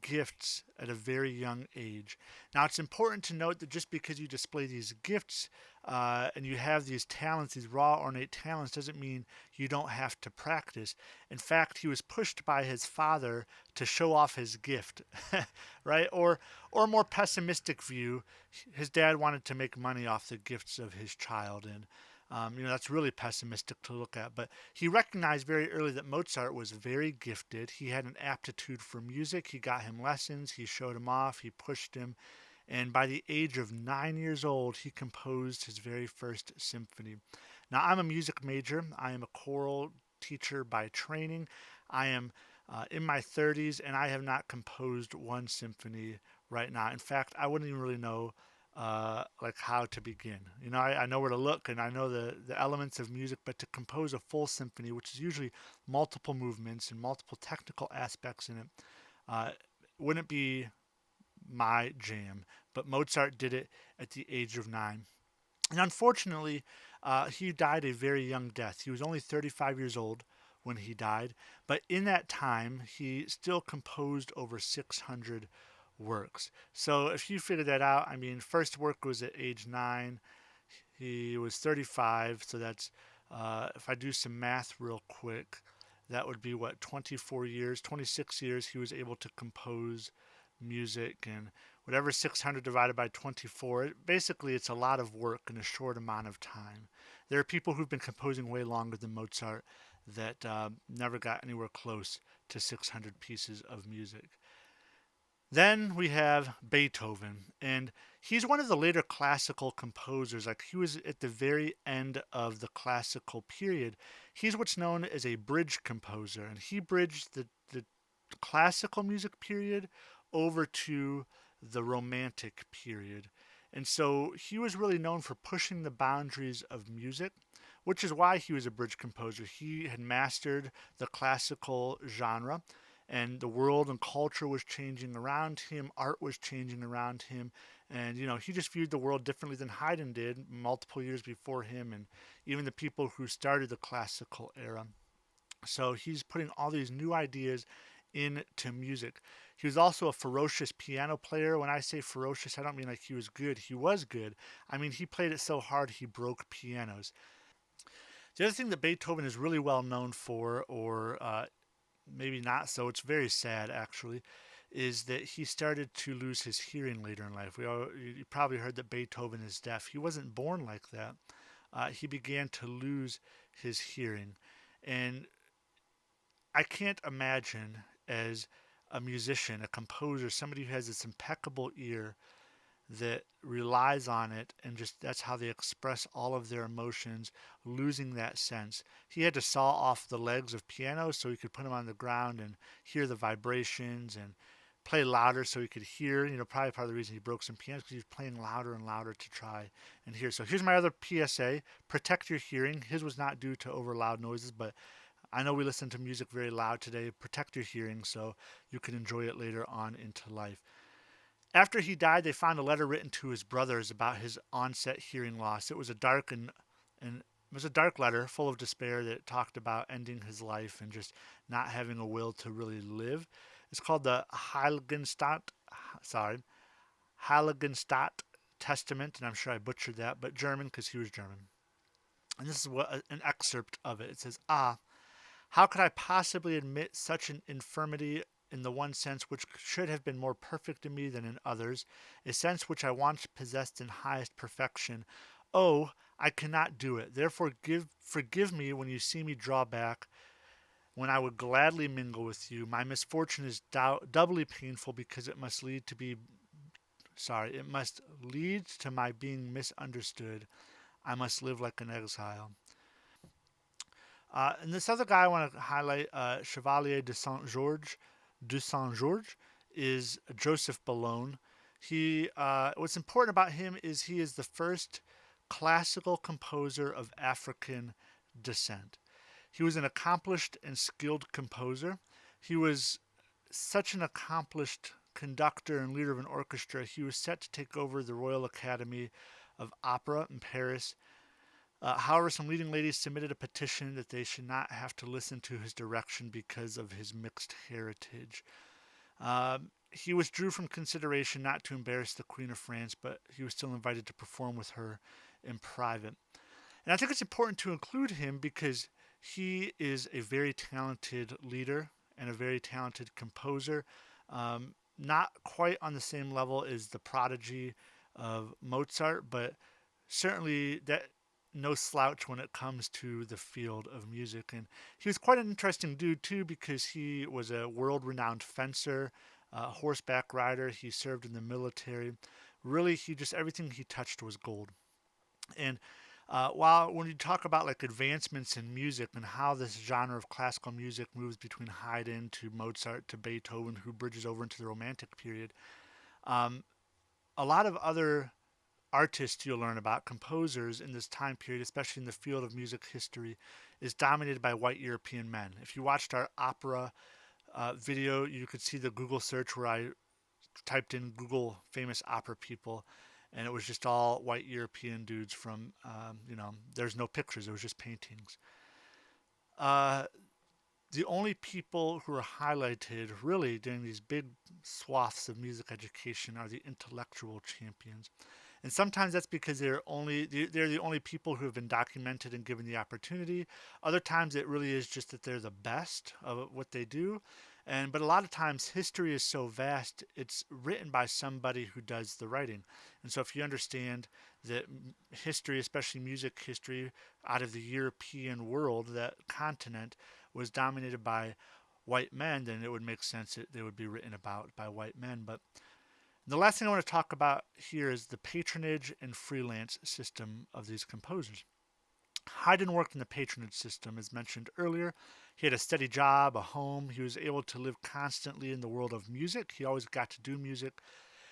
gifts at a very young age. Now, it's important to note that just because you display these gifts and you have these talents, these raw, ornate talents, doesn't mean you don't have to practice. In fact, he was pushed by his father to show off his gift, right? Or a more pessimistic view, his dad wanted to make money off the gifts of his child, and that's really pessimistic to look at. But he recognized very early that Mozart was very gifted. He had an aptitude for music. He got him lessons. He showed him off. He pushed him. And by the age of 9 years old, he composed his very first symphony. Now, I'm a music major. I am a choral teacher by training. I am in my 30s, and I have not composed one symphony right now. In fact, I wouldn't even really know like how to begin. I know where to look and I know the elements of music, but to compose a full symphony, which is usually multiple movements and multiple technical aspects in it, uh, wouldn't be my jam. But Mozart did it at the age of 9. And unfortunately, he died a very young death. He was only 35 years old when he died, but in that time, he still composed over 600 works. So if you figure that out, I mean, first work was at age 9. He was 35, so that's, if I do some math real quick, that would be what, 24 years, 26 years he was able to compose music, and whatever 600 divided by 24, basically it's a lot of work in a short amount of time. There are people who've been composing way longer than Mozart that never got anywhere close to 600 pieces of music. Then we have Beethoven, and he's one of the later classical composers. Like, he was at the very end of the classical period. He's what's known as a bridge composer, and he bridged the classical music period over to the romantic period. And so he was really known for pushing the boundaries of music, which is why he was a bridge composer. He had mastered the classical genre, and the world and culture was changing around him, art was changing around him, and he just viewed the world differently than Haydn did multiple years before him, and even the people who started the classical era. So he's putting all these new ideas into music. He was also a ferocious piano player. When I say ferocious, I don't mean like he was good. He was good. I mean, he played it so hard he broke pianos. The other thing that Beethoven is really well known for, or maybe not so, it's very sad actually, is that he started to lose his hearing later in life. You probably heard that Beethoven is deaf. He wasn't born like that. He began to lose his hearing. And I can't imagine, as a musician, a composer, somebody who has this impeccable ear that relies on it, and just that's how they express all of their emotions, losing that sense. He had to saw off the legs of pianos so he could put them on the ground and hear the vibrations, and play louder so he could hear. Probably part of the reason he broke some pianos, because he was playing louder and louder to try and hear. So here's my other PSA: protect your hearing. His was not due to over loud noises, but I know we listen to music very loud today. Protect your hearing so you can enjoy it later on into life. After he died, they found a letter written to his brothers about his onset hearing loss. It was a dark and it was a dark letter full of despair that talked about ending his life and just not having a will to really live. It's called the Heiligenstadt Testament, and I'm sure I butchered that, but German because he was German. And this is an excerpt of it. It says, how could I possibly admit such an infirmity in the one sense which should have been more perfect in me than in others, a sense which I once possessed in highest perfection? Oh, I cannot do it. Therefore forgive me when you see me draw back, when I would gladly mingle with you. My misfortune is doubly painful because it must lead to my being misunderstood. I must live like an exile. And this other guy I want to highlight, Chevalier de SaintGeorge, is Joseph Boulogne. What's important about him is he is the first classical composer of African descent. He was an accomplished and skilled composer. He was such an accomplished conductor and leader of an orchestra. He was set to take over the Royal Academy of Opera in Paris. However, some leading ladies submitted a petition that they should not have to listen to his direction because of his mixed heritage. He withdrew from consideration not to embarrass the Queen of France, but he was still invited to perform with her in private. And I think it's important to include him because he is a very talented leader and a very talented composer. Not quite on the same level as the prodigy of Mozart, but certainly that no slouch when it comes to the field of music. And he was quite an interesting dude too because he was a world-renowned fencer, horseback rider. He served in the military. Really, he just everything he touched was gold. And while when you talk about like advancements in music and how this genre of classical music moves between Haydn to Mozart to Beethoven, who bridges over into the Romantic period, um, a lot of other artists you'll learn about, composers in this time period, especially in the field of music history, is dominated by white European men. If you watched our opera video, you could see the Google search where I typed in Google famous opera people, and it was just all white European dudes from, there's no pictures, it was just paintings. Uh, the only people who are highlighted really during these big swaths of music education are the intellectual champions. And sometimes that's because they're the only people who have been documented and given the opportunity. Other times it really is just that they're the best of what they do. But a lot of times history is so vast, it's written by somebody who does the writing. And so if you understand that history, especially music history, out of the European world, that continent was dominated by white men, then it would make sense that they would be written about by white men. But the last thing I want to talk about here is the patronage and freelance system of these composers. Haydn worked in the patronage system, as mentioned earlier. He had a steady job, a home. He was able to live constantly in the world of music. He always got to do music.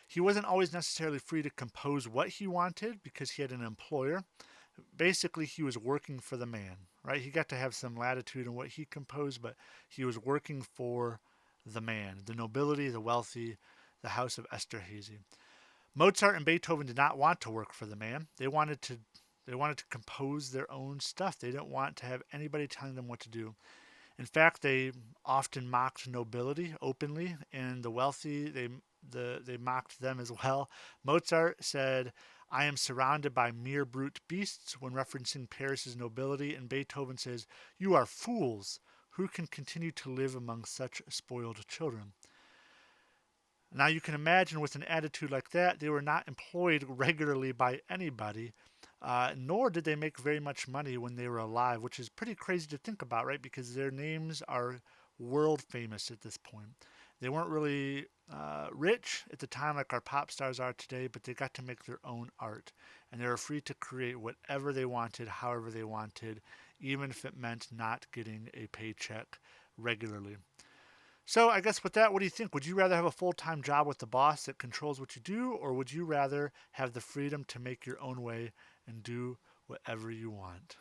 He wasn't always necessarily free to compose what he wanted because he had an employer. Basically, he was working for the man, right? He got to have some latitude in what he composed, but he was working for the man, the nobility, the wealthy, the house of Esterhazy. Mozart and Beethoven did not want to work for the man. They wanted to compose their own stuff. They didn't want to have anybody telling them what to do. In fact, they often mocked nobility openly, and the wealthy they mocked them as well. Mozart said, "I am surrounded by mere brute beasts," when referencing Paris's nobility, and Beethoven says, "You are fools. Who can continue to live among such spoiled children?" Now you can imagine with an attitude like that, they were not employed regularly by anybody, nor did they make very much money when they were alive, which is pretty crazy to think about, right? Because their names are world famous at this point. They weren't really rich at the time like our pop stars are today, but they got to make their own art. And they were free to create whatever they wanted, however they wanted, even if it meant not getting a paycheck regularly. So I guess with that, what do you think? Would you rather have a full-time job with the boss that controls what you do, or would you rather have the freedom to make your own way and do whatever you want?